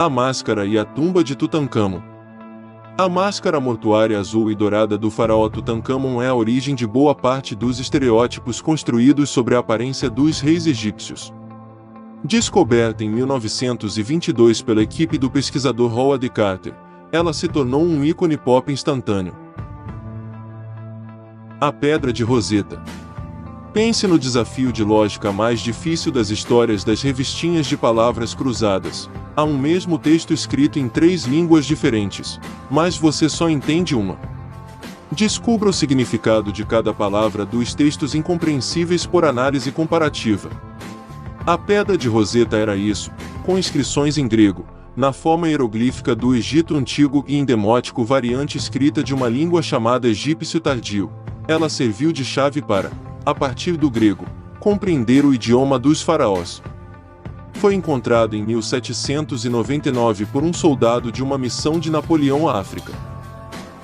A máscara e a tumba de Tutancâmon. A máscara mortuária azul e dourada do faraó Tutancâmon é a origem de boa parte dos estereótipos construídos sobre a aparência dos reis egípcios. Descoberta em 1922 pela equipe do pesquisador Howard Carter, ela se tornou um ícone pop instantâneo. A Pedra de Roseta. Pense no desafio de lógica mais difícil das histórias das revistinhas de palavras cruzadas. Há um mesmo texto escrito em 3 línguas diferentes, mas você só entende uma. Descubra o significado de cada palavra dos textos incompreensíveis por análise comparativa. A Pedra de Roseta era isso, com inscrições em grego, na forma hieroglífica do Egito Antigo e em demótico, variante escrita de uma língua chamada egípcio tardio. Ela serviu de chave para, a partir do grego, compreender o idioma dos faraós. Foi encontrado em 1799 por um soldado de uma missão de Napoleão à África.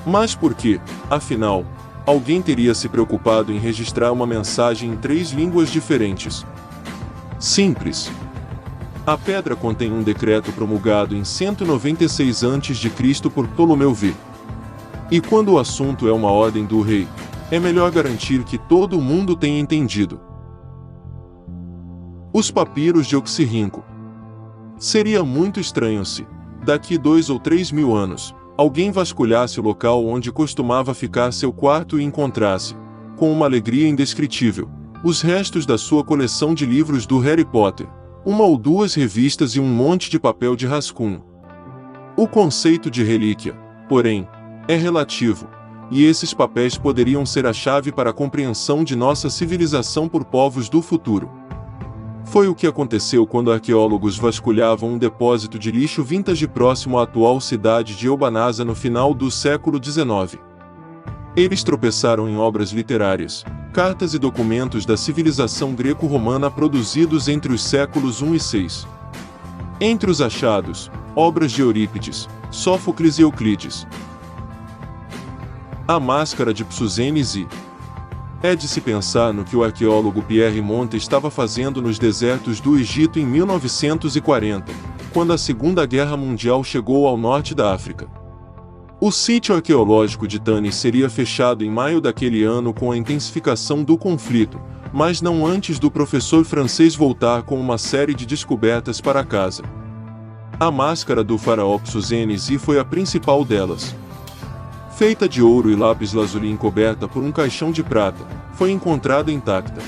Mas por que, afinal, alguém teria se preocupado em registrar uma mensagem em 3 línguas diferentes? Simples. A pedra contém um decreto promulgado em 196 a.C. por Ptolomeu V. E quando o assunto é uma ordem do rei, é melhor garantir que todo mundo tenha entendido. Os papiros de Oxirrinco. Seria muito estranho se, daqui 2 ou 3 mil anos, alguém vasculhasse o local onde costumava ficar seu quarto e encontrasse, com uma alegria indescritível, os restos da sua coleção de livros do Harry Potter, 1 ou 2 revistas e um monte de papel de rascunho. O conceito de relíquia, porém, é relativo, e esses papéis poderiam ser a chave para a compreensão de nossa civilização por povos do futuro. Foi o que aconteceu quando arqueólogos vasculhavam um depósito de lixo vintage próximo à atual cidade de Elbanasa no final do século XIX. Eles tropeçaram em obras literárias, cartas e documentos da civilização greco-romana produzidos entre os séculos I e VI. Entre os achados, obras de Eurípides, Sófocles e Euclides. A máscara de Psusenes e... É de se pensar no que o arqueólogo Pierre Monte estava fazendo nos desertos do Egito em 1940, quando a Segunda Guerra Mundial chegou ao norte da África. O sítio arqueológico de Tanis seria fechado em maio daquele ano com a intensificação do conflito, mas não antes do professor francês voltar com uma série de descobertas para casa. A máscara do faraó Psusenes I foi a principal delas. Feita de ouro e lápis-lazuli encoberta por um caixão de prata, foi encontrada intacta.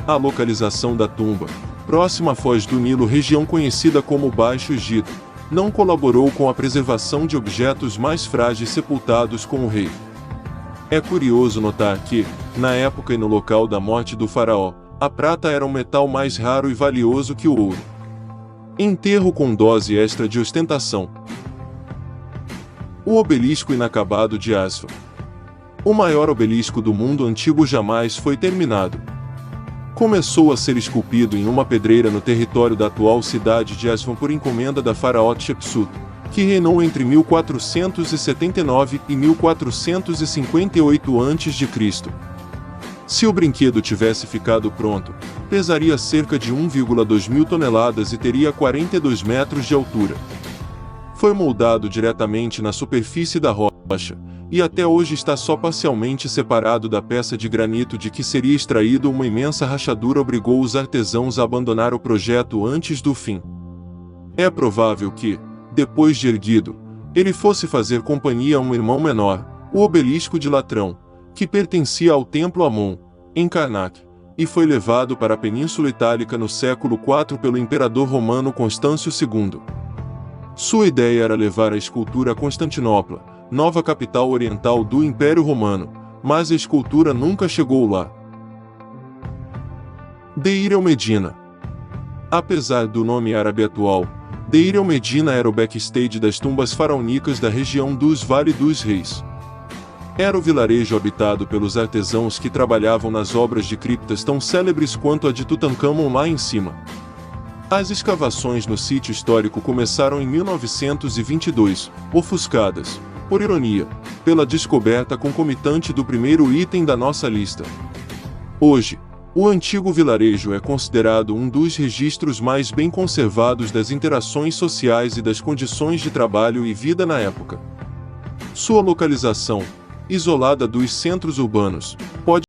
A localização da tumba, próxima à foz do Nilo, região conhecida como Baixo Egito, não colaborou com a preservação de objetos mais frágeis sepultados com o rei. É curioso notar que, na época e no local da morte do faraó, a prata era um metal mais raro e valioso que o ouro. Enterro com dose extra de ostentação. O obelisco inacabado de Aswan. O maior obelisco do mundo antigo jamais foi terminado. Começou a ser esculpido em uma pedreira no território da atual cidade de Aswan por encomenda da faraó Hatshepsut, que reinou entre 1479 e 1458 a.C. Se o brinquedo tivesse ficado pronto, pesaria cerca de 1,2 mil toneladas e teria 42 metros de altura. Foi moldado diretamente na superfície da rocha, e até hoje está só parcialmente separado da peça de granito de que seria extraído. Uma imensa rachadura obrigou os artesãos a abandonar o projeto antes do fim. É provável que, depois de erguido, ele fosse fazer companhia a um irmão menor, o obelisco de Latrão, que pertencia ao templo Amon, em Karnak, e foi levado para a Península Itálica no século IV pelo imperador romano Constâncio II. Sua ideia era levar a escultura a Constantinopla, nova capital oriental do Império Romano, mas a escultura nunca chegou lá. Deir el-Medina. Apesar do nome árabe atual, Deir el-Medina era o backstage das tumbas faraônicas da região dos Vale dos Reis. Era o vilarejo habitado pelos artesãos que trabalhavam nas obras de criptas tão célebres quanto a de Tutancâmon lá em cima. As escavações no sítio histórico começaram em 1922, ofuscadas, por ironia, pela descoberta concomitante do primeiro item da nossa lista. Hoje, O antigo vilarejo é considerado um dos registros mais bem conservados das interações sociais e das condições de trabalho e vida na época. Sua localização, isolada dos centros urbanos, pode